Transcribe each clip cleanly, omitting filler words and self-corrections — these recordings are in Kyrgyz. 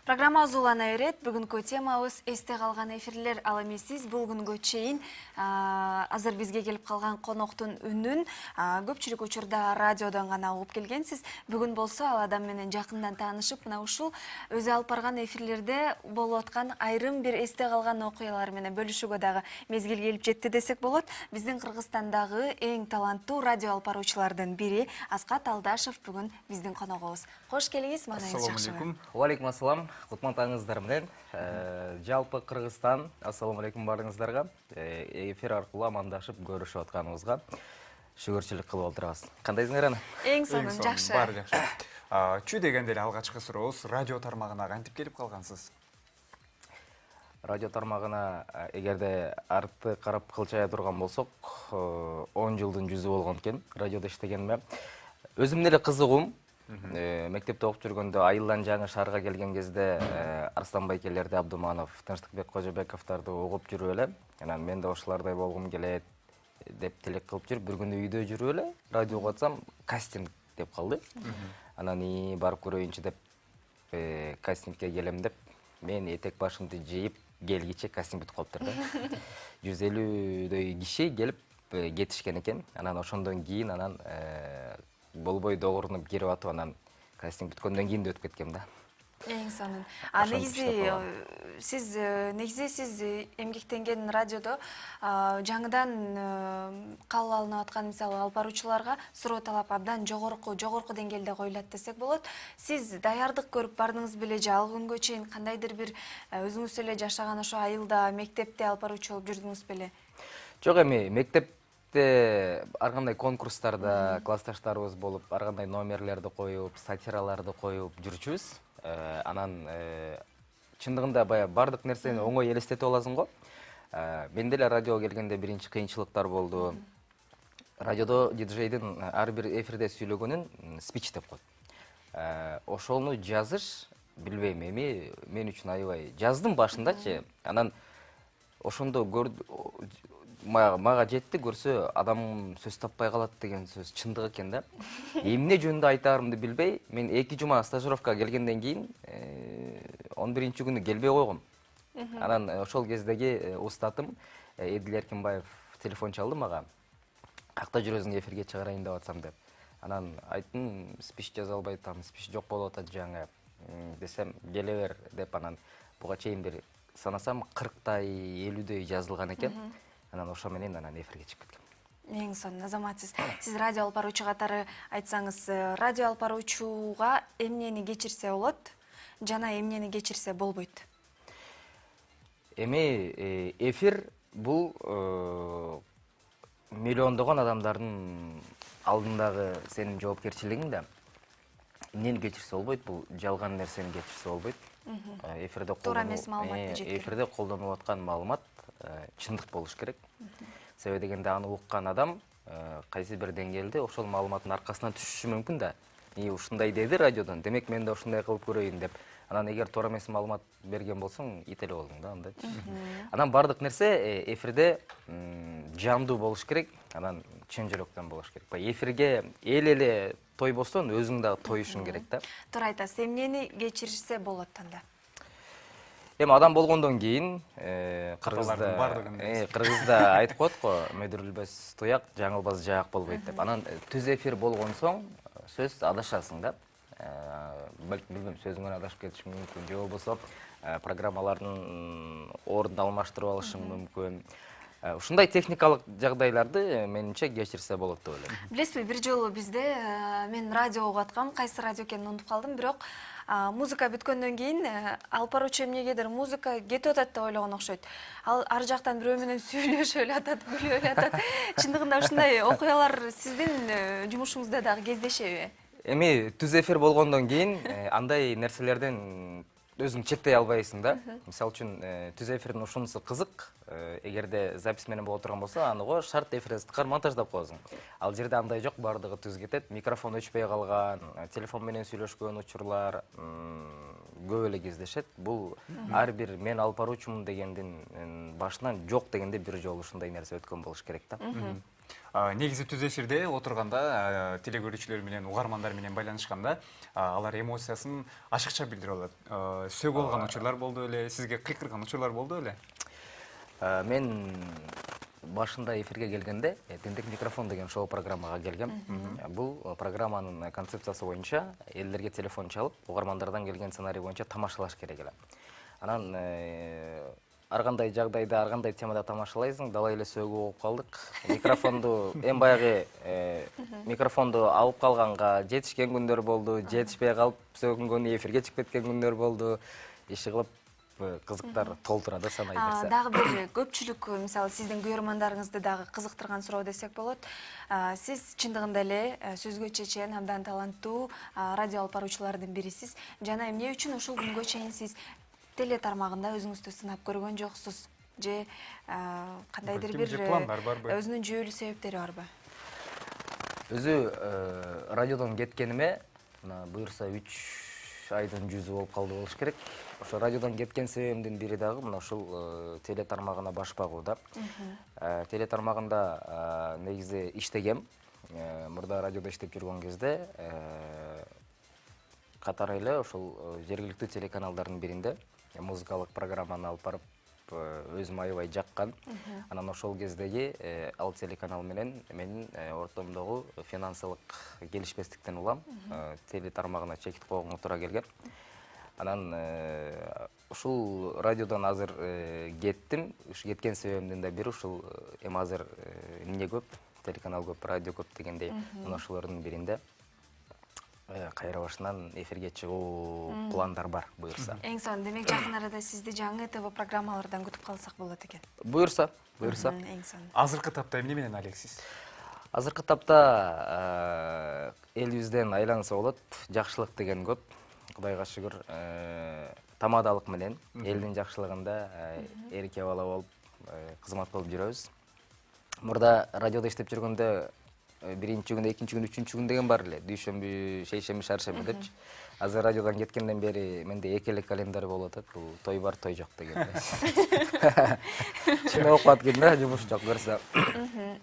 Программа Азулана берет. Бүгүнкү темабыз эсте калган эфирлер. Ал эми сиз бул күнгө чейин азыр бизге келип калган коноктун үнүн көпчүлүк учурда радиодон гана угуп келгенсиз. Бүгүн болсо ал адам менен жакындан таанышып, мына ушул өзү алып барган эфирлерде болуп аткан айрым бир эсте калган окуялар менен бөлүшүүгө дагы мезгил келип жетти десек болот. Биздин Кыргызстандагы эң таланттуу радио алып баруучулардын бири Аскат Алдашев бүгүн биздин коногубуз. Кош келиңиз, маанайыңыз жакшыбы? Алейкум ассалам, кутман таңыңыздар менен. Жалпы Кыргызстан, ассаламу алейкум барыңыздарга. Эфир аркылуу амандашып көрүшүп атканыбызга шүгүрчүлүк кылып отурабыз. Кандайсыңар ана? Эң сонун, жакшы. Баары жакшы. Чү дегенде эле алгачкы сурообуз, радио тармагына кантип келип калгансыз? Радио тармагына эгерде артты карап кылчая турган болсок, 10 жылдын жүзү болгон экен радиодо иштегениме. Өзүм деле кызыгум. Мектепте окуп жүргөндө айылдан жаңы шаарга келген кезде Арслан Байкелерди, Абдуманов, Тынчтыкбек Кожобековдорду угуп жүрүп эле, анан мен да ошолордой болгум келет деп тилек кылып жүрүп, бир күнү үйдө жүрүп эле радиого атсам, кастинг деп калды. Анан барып көрөйүнчү деп кастингке келем деп, мен этек башымды жыйып келгиче кастинг бүтүп калыптыр да. 150дөй киши келип кетишкен экен. Анан ошондон кийин анан болбой догурунуп кирип атып, анан кастинг бүткөндөн кийин да өтүп кеткем да. Эң сонун. Негизи сиз эмгектенген радиодо жаңыдан кабыл алынып аткан, мисалы, алып баруучуларга суроо талап абдан жогорку деңгээлде коюлат десек болот. Сиз даярдык көрүп бардыңыз беле же ал күнгө чейин кандайдыр бир өзүңүз эле жашаган ошо айылда, мектепте алып баруучу болуп жүрдүңүз беле? Жок, эми мектепте ар кандай конкурстарда классташтарыбыз болуп, ар кандай номерлерди коюп, сатираларды коюп жүрчүбүз. Анан чындыгында баягы бардык нерсени оңой элестетип аласың го. Мен деле радиого келгенде биринчи кыйынчылыктар болду. Радиодо диджейдин ар бир эфирде сүйлөгөнүн спич деп коет. Ошону жазыш, билбейм, эми мен үчүн аябай жаздым башындачы. Анан ошондо мага жетти, көрсө адам сөз таппай калат деген сөз чындык экен да. Эмне жөнүндө айтаарымды билбей, мен 2 жума стажировкага келгенден кийин 11-чи күнү келбей койгом. Анан ошол кездеги устатым Эдил Эркинбаев телефон чалды мага. Какта жүрөсүң, эфирге чыгарайын деп атсам деп. Анан айттым, спич жаза албай атам, спич жок болуп атат жаңы. Десем, келе бер деп, анан буга чейин бир санасам 40тай, 50дөй жазылган экен. Анан ошо менен анан эфирге чыгып кеткем. Эң сонун азаматсыз. Сиз радио алып баруучу катары айтсаңыз, радио алып баруучуга эмнени кечирсе болот, жана эмнени кечирсе болбойт? Эми эфир бул миллиондогон адамдардын алдындагы сенин жоопкерчилигиң да. Эмнени кечирсе болбойт, бул жалган нерсени кечирсе болбойт. Эфирде колдонуп аткан маалымат чындык болуш керек. Себеби дегенде аны уккан адам кайсы бир деңгээлде ошол маалыматтын аркасынан түшүшү мүмкүн да. Ушундай деди радиодон, демек мен да ушундай кылып көрөйүн деп. Анан эгер туура эмес маалымат берген болсоң, ит эле болдуң да андайчы. Анан бардык нерсе эфирде жандуу болуш керек, анан чын жүрөктөн болуш керек. Эфирге эле тойбостон өзүң дагы тоюшуң керек да. Туура айтасыз. Эмнени кечирсе болот анда? Эми адам болгондон кийин кыргызда айтып коет го, мөдүрүлбөс туяк, жаңылбас жаак болбойт деп. Анан түз эфир болгон соң сөз адашасың да. Билбейм, сөзүңөн адашып кетишиң мүмкүн, же болбосо программалардын ордун алмаштырып алышың мүмкүн. Ушундай техникалык жагдайларды менимче кечирсе болот деп ойлойм. Билесизби, бир жолу бизде мен радио угуп аткам, кайсы радио экенин унутуп калдым, бирок музыка бүткөндөн кийин алып баруучу эмнегедир музыка кетип атат деп ойлогон окшойт. Ал ар жактан бирөө менен сүйлөшүп эле атат, күлүп эле атат. Чындыгында ушундай окуялар сиздин жумушуңузда дагы кездешеби? Эми түз эфир болгондон кийин андай нерселерден өзүң чектей албайсың да. Мисалы үчүн түз эфирдин ушунусу кызык. Эгерде запись менен боло турган болсо, аныго шарт эфирде сыткар монтаждап коесуң. Ал жерде андай жок, бардыгы түз кетет. Микрофон өчпөй калган, телефон менен сүйлөшкөн учурлар көп эле кездешет. Бул ар бир мен алып баруучумун дегендин башынан жок дегенде бир жолу ушундай нерсе өткөн болуш керек да. негизи түз эфирде отурганда теле көрүүчүлөр менен угармандар менен байланышканда алар эмоциясын ашыкча билдире алат. Сөгүп алган учурлар болду эле, сизге кыйкырган учурлар болду эле? Мен башында эфирге келгенде Тендек микрофон деген шоу программага келгем. Бул программанын концепциясы боюнча элдерге телефон чалып, угармандардан келген сценарий боюнча тамашалаш керек эле. Анан ар кандай жагдайда, ар кандай темада тамашалайсың, дала эле сөгүп болуп калдык. Микрофонду эң баягы микрофонду алып калганга жетишкен күндөр болду, жетишпей калып сөгүнгөн эфирге чыгып кеткен күндөр болду. Иши кылып кызыктар толтурады санай берсе. Дагы бир көпчүлүк, мисалы, сиздин көрөрмандарыңызды дагы кызыктырган суроо десек болот. Сиз чындыгында эле сөзгө чечен, абдан таланттуу радио алып баруучулардын бирисиз. Жана эмне үчүн ушул күнгө чейин сиз теле тармагында өзүңүздү сынап көргөн жоксуз? Же кандайдыр бир пландар барбы? өзүнүн жүйөлүү себептери барбы? Өзү радиодон кеткениме буюрса 3 айдын жүзү болуп калды болуш керек. Ошо радиодон кеткен себебимдин бири дагы мына ушул теле тармагына баш багуу да. Теле тармагында негизи иштегем. Мурда радиодо иштеп жүргөн кезде катары эле ошол жергиликтүү телеканалдардын биринде музыкалык программаны алып барып өзүм аябай жаккан. Анан ошол кездеги ал телеканал менен менин ортомдогу финансылык келишпестиктен улам теле тармагына чекит койгонго туура келген. Анан ушул радиодон азыр кеттим. Кеткен себебимдин да бири ушул эми азыр эмне көп, телеканал көп, радио көп дегендей. Мына ошолордун биринде кайра башынан эфирге чыгуу пландар бар, буюрса. Эң сонун, демек жакын арада сизди жаңы ТВ программалардан күтүп калсак болот экен. Буюрса. Эң сонун. Азыркы тапта эмне менен алексиз? Азыркы тапта элибизден айланса болот, жакшылык деген көп. Кудайга шүгүр, тамадалык менен элдин жакшылыгында эрке бала болуп кызмат кылып жүрөбүз. Мурда радиодо иштеп жүргөндө биринчи күн, экинчи күн, үчүнчү күн деген бар эле. Дүйшөмбү, шейшемби, шаршемби депчи. Азыр радиодон кеткенден бери менде экелик календарь болуп атат. Бул той бар, той жок деген. Чын окуп аткан да, жумуш жок көрсө.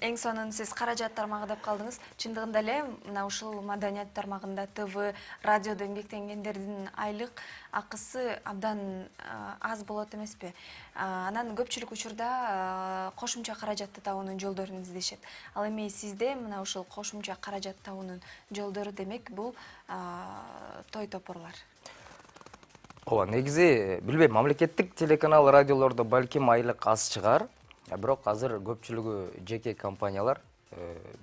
Эң сонун сиз каражат тармагы деп калдыңыз. Чындыгында эле мына ушул маданият тармагында ТВ, радиодо эмгектенгендердин айлык акысы абдан аз болот эмеспи? Анан көпчүлүк учурда кошумча каражатты табуунун жолдорун издешет. Ал эми сизде мына ушул кошумча каражат табуунун жолдору демек бул той топурлар. Ооба, негизи билбейм, мамлекеттик телеканал, радиолордо балким айлык аз чыгар. Бирок азыр көпчүлүгү жеке компаниялар,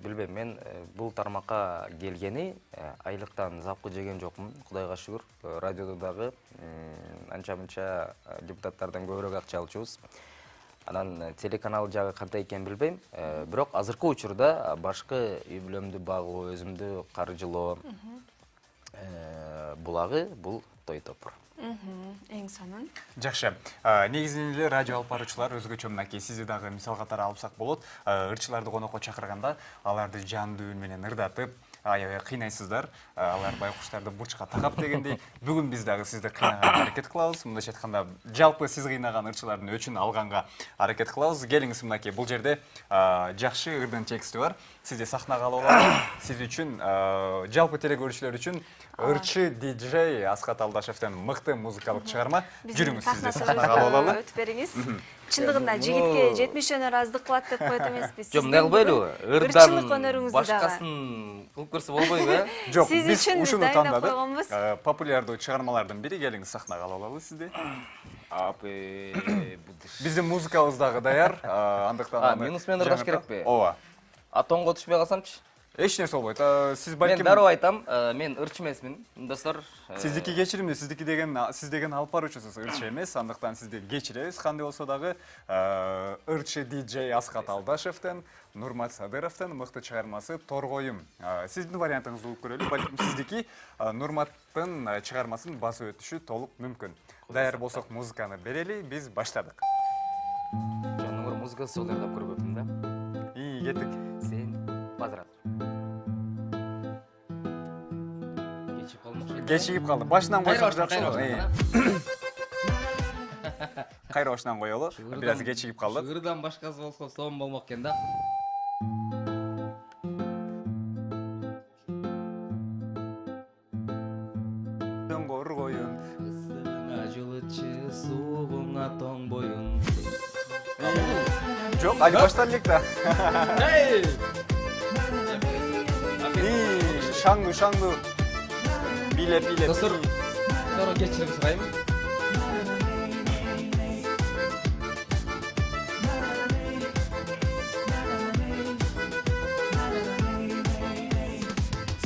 билбейм, мен бул тармакка келгени айлыктан запкы жеген жокмун, кудайга шүгүр. Радиодо дагы анча-мынча депутаттардан көбүрөөк акча алчубуз. Анан телеканал жагы кандай экенин билбейм, бирок азыркы учурда башкы үй бүлөмдү багуу, өзүмдү каржылоо булагы бул той топур. Эң сонун. Жакшы. Негизинен эле радио алып баруучулар өзгөчө мынакей сизди дагы мисал катары алсак болот. Ырчыларды конокко чакырганда аларды жандуу үн менен ырдатып, аябай кыйнайсыздар. Алар байкуштарды бурчка такап дегендей. Бүгүн биз дагы сизди кыйнаганга аракет кылабыз. Мындайча айтканда, жалпы сиз кыйнаган ырчылардын өчүн алганга аракет кылабыз. Келиңиз мынакей, бул жерде жакшы ырдын тексти бар. Сизди сахнага алып алабыз. Сиз үчүн, жалпы теле көрүүчүлөр үчүн ырчы диджей Аскат Алдашевден мыкты музыкалык чыгарма. Жүрүңүз, сизди сахнага алып алалы. Өтүп бериңиз. Чындыгында жигитке 70 өнөр аздык кылат деп коет эмеспи? Жок, эмне кылбайлыбы? Ырдан башкасын кылып көрсө болбойбу, э? Жок, Сиз биз үчүн ушуну дайындап тандадык. койгонбуз. Популярдуу чыгармалардын бири, келиңиз сахнага алып алалы сизди. Биздин музыкабыз дагы даяр, андыктан минус менен ырдаш керекпи? Ооба. Атоңго түшпөй калсамчы? Эч нерсе болбойт. Сиз Мен балким дароо айтам, мен ырчы эмесмин. Достор, сиздики кечиримди, сиздики деген сиз деген алып баруучусуз, ырчы эмес, андыктан сизди кечиребиз. Кандай болсо дагы ырчы диджей Аскат Алдашевден, Нурмат Садыровдун мыкты чыгармасы Торгоюм. Сиздин вариантыңызды угуп көрөлү. Балким сиздики Нурматтын чыгармасын басып өтүшү толук мүмкүн. Даяр болсок музыканы берели, биз баштадык. Жаныңыр музыкасы сол ырдап көрбөпмүн да. Кеттик. Сен базар. Кечигип калды. Башынан койсок жакшы болот. Кайра башынан коелу. Бир аз кечигип калдык. Ырдан башкасы болсо сом болмок экен да. суығыңа тоң бойын. Жоқ, али баштан элек да. Шаңду. Билеп. Достор, кечирим сурайм.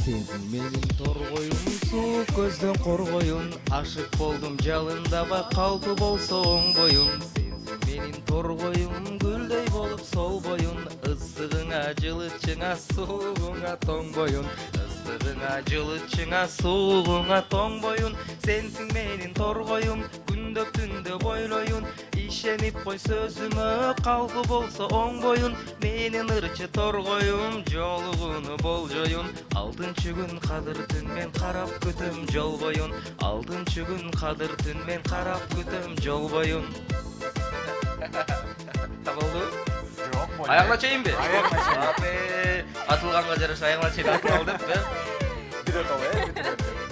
Сенсің менің торғойым, суық көзден қорғойым, ашық болдым жалындаба қалпы болса оң бойым. Сенсің менің торғойым, гүлдей болып сол бойын, ыстығыңа жылытшыңа суығыңа тоң бойын. Ыстығыңа жылытшыңа суығыңа тоң бойын. Сенсің менің торғойым, күндіп түндіп ойлойын, ишенип қой сөзіме қалпы болса оң бойын. Менің ырчы торғойым, жолығыны болжойын, алтынчы күн қадыр түнмен қарап күтім жол бойын. Алтынчы күн қадыр түнмен қарап күтім жол бойын. Табылды? Жоқ, болду. Аяғына чейін бе? Аяғына чейін. Атылғанға жараша аяғына чейін атып алдып бе? Бирет ал,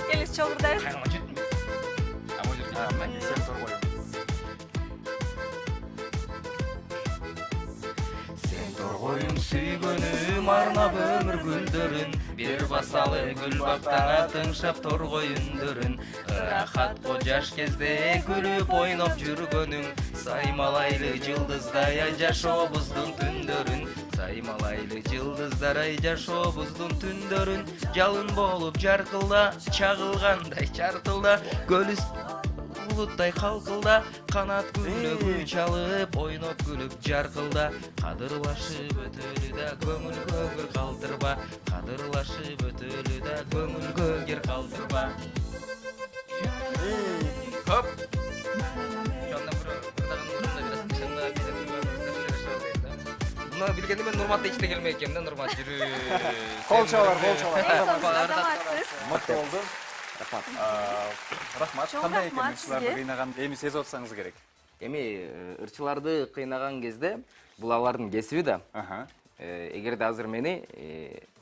Келесі чоғырдайыз. Аяғына жетті ме? Сен торғойым. Сен торғойым сүйгөнүм арнап өмір гүлдөрүн, бир басалы гүл бактаңа тыңшап торғойүндөрүн. Ырахат го жаш кезде күлүп ойноп жүргөнүң, саймалайлы жылдыздай ай жашообуздун түндөрүн. Саймалайлы жылдыздар ай жашообуздун түндөрүн, жалын болуп жаркылда, чагылгандай чартылда, көлүс булуттай қалқылда, қанат күлі гүл чалып, ойноп күліп жарқылда. Қадырлашып өтөлі да көңіл көгір қалтырба, қадырлашып өтөлі да көңіл көгір қалтырба. Көп! Жонда бұны білгенде мен Нұрматта еште келмей екем да, Нұрмат жүрі. Қолшалар. Азаматсыз. Мықты болды. Рахмат. Чоң Қандай екен рахмат ырчыларды сізге. қиынаған, эми сезіп отсаңыз керек. Эми ырчыларды кыйнаган кезде бул алардын кесиби да. Эгерде азыр мени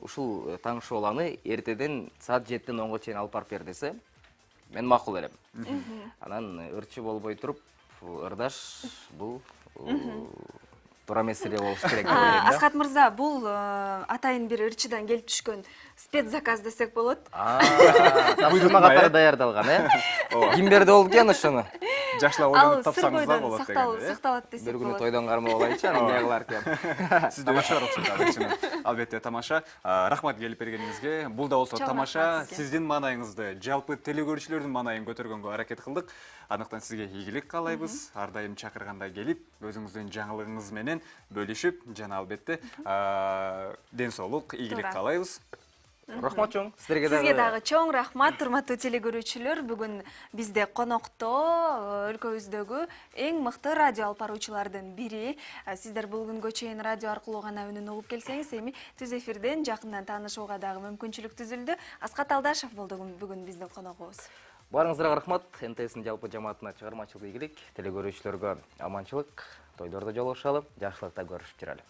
ушул таңшы оланы эртеден саат 7-ден 10-га чейин алып барып бер десе, мен макул элем. Анан ырчы болбой туруп, ырдаш бул туура меселе болуш керек деп ойлойм да. Асхат мырза, бул атайын бир ырчыдан келип түшкөн спецзаказ десек болот. Тапсырма катары даярдалган, Ким берди ол экен ошону? Жашлап Ал ойлонуп тапсаңыз да болот деген. сакталат десек Бир күнү болот. тойдон кармап алайынчы, анан эмне кылар экен? Сизде өшөр окшойт ырчыны. Албетте тамаша. Рахмат келип бергениңизге. Бул да болсо Чоң тамаша. рахмат сизге. Сиздин маанайыңызды, жалпы телекөрүүчүлөрдүн маанайын көтөргөнгө аракет кылдык. Андыктан сизге ийгилик каалайбыз. Ар дайым чакырганда келип, өзүңүздүн жаңылыгыңыз менен бөлүшүп, жана албетте ден соолук, ийгилик Туура. каалайбыз. Рахмат чоң. Сизге дагы чоң рахмат, урматтуу телекөрүүчүлөр. Бүгүн бизде конокто өлкөбүздөгү эң мыкты радио алып баруучулардын бири. Сиздер бул күнгө чейин радио аркылуу гана үнүн угуп келсеңиз, эми түз эфирден жакындан таанышууга дагы мүмкүнчүлүк түзүлдү. Асхат Алдашев болду бүгүн биздин коногубуз. Баарыңыздарга рахмат. НТСнин жалпы жамаатына чыгармачылык ийгилик, телекөрүүчүлөргө аманчылык, тойдордо жолугушалы, жакшылыкта көрүшүп жүрөлү.